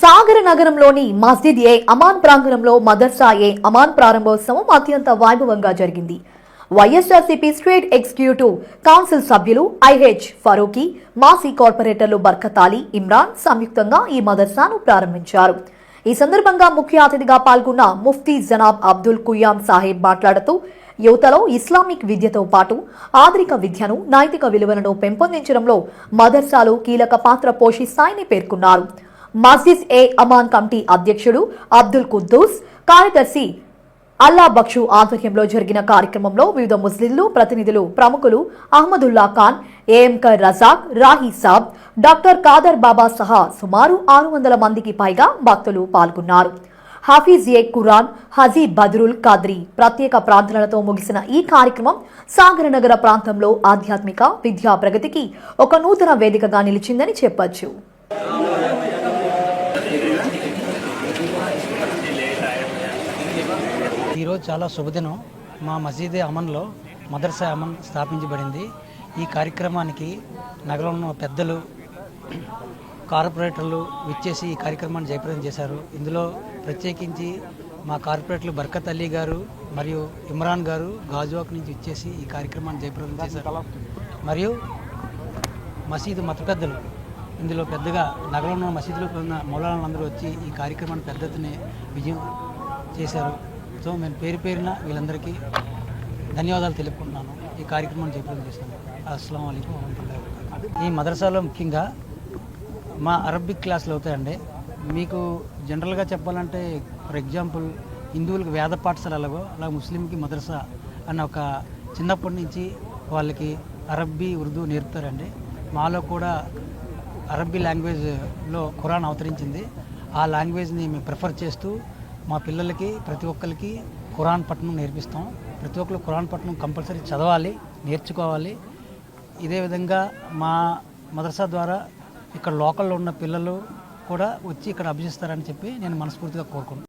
సాగర నగరంలోని మస్జిద్ ఏ అమాన్ ప్రాంగణంలో మదర్సా ఏ అమాన్ ప్రారంభోత్సవం అత్యంత వైభవంగా జరిగింది. వైఎస్ఆర్సీపీ స్టేట్ ఎగ్జిక్యూటివ్ కౌన్సిల్ సభ్యులు ఐహెచ్ ఫరూకీ, మాజీ కార్పొరేటర్లు బర్కత్ అలీ, ఇమ్రాన్ సంయుక్తంగా ఈ మదర్సాను ప్రారంభించారు. ఈ సందర్భంగా ముఖ్య అతిథిగా పాల్గొన్న ముఫ్తీ జనాబ్ అబ్దుల్ కుయాం సాహెబ్ మాట్లాడుతూ యువతలో ఇస్లామిక్ విద్యతో పాటు ఆధునిక విద్యను, నైతిక విలువలను పెంపొందించడంలో మదర్సాలు కీలక పాత్ర పోషిస్తాయని పేర్కొన్నారు. మస్జిద్ ఏ అమాన్ కమిటీ అధ్యక్షుడు అబ్దుల్ కుద్దూస్, కార్యదర్శి అల్లా బక్షు ఆధ్వర్యంలో జరిగిన కార్యక్రమంలో వివిధ ముస్లింలు, ప్రతినిధులు, ప్రముఖులు అహ్మదుల్లా ఖాన్, ఏఎంకర్ రజాక్, రాహీ సాబ్, డాక్టర్ కాదర్ బాబా సహా సుమారు 600 మందికి పైగా భక్తులు పాల్గొన్నారు. హాఫీజ్ ఏ ఖురాన్ హజీ బద్రుల్ కాద్రీ ప్రత్యేక ప్రార్థనలతో ముగిసిన ఈ కార్యక్రమం సాగర నగర ప్రాంతంలో ఆధ్యాత్మిక విద్యా ప్రగతికి ఒక నూతన వేదికగా నిలిచిందని చెప్పొచ్చు. ఈరోజు చాలా శుభదినం. మా మసీదే అమన్లో మదర్సా అమన్ స్థాపించబడింది. ఈ కార్యక్రమానికి నగరంలో పెద్దలు, కార్పొరేటర్లు విచ్చేసి ఈ కార్యక్రమాన్ని జయప్రదం చేశారు. ఇందులో ప్రత్యేకించి మా కార్పొరేటర్లు బర్కత్ అలీ గారు మరియు ఇమ్రాన్ గారు గాజువాక్ నుంచి విచ్చేసి ఈ కార్యక్రమాన్ని జయప్రదం చేశారు. మరియు మసీదు మత పెద్దలు, ఇందులో పెద్దగా నగరంలో మసీదులో ఉన్న మౌలానాలందరూ వచ్చి ఈ కార్యక్రమాన్ని పెద్ద ఎత్తున విజయం చేశారు. సో నేను పేరున వీళ్ళందరికీ ధన్యవాదాలు తెలుపుకుంటున్నాను. ఈ కార్యక్రమం జయప్రదం చేశాను. అస్సలాము అలైకుం వరహ్మతుల్లాహి వబరకాతుహు. ఈ మదర్సాలో ముఖ్యంగా మా అరబిక్ క్లాసులు అవుతాయండి. మీకు జనరల్గా చెప్పాలంటే ఫర్ ఎగ్జాంపుల్ హిందువులకు వేద పాఠశాల అలాగో అలా ముస్లింకి మదర్సా అన్న ఒక చిన్నప్పటి నుంచి వాళ్ళకి అరబ్బీ, ఉర్దూ నేర్పుతారండి. మాలో కూడా అరబ్బీ లాంగ్వేజ్లో ఖురాన్ అవతరించింది. ఆ లాంగ్వేజ్ని మేము ప్రిఫర్ చేస్తూ మా పిల్లలకి ప్రతి ఒక్కరికి ఖురాన్ పఠనం నేర్పిస్తాం. ప్రతి ఒక్కరు ఖురాన్ పఠనం కంపల్సరీ చదవాలి, నేర్చుకోవాలి. ఇదే విధంగా మా మదర్సా ద్వారా ఇక్కడ లోకల్లో ఉన్న పిల్లలు కూడా వచ్చి ఇక్కడ అభ్యసిస్తారని చెప్పి నేను మనస్ఫూర్తిగా కోరుకుంటున్నాను.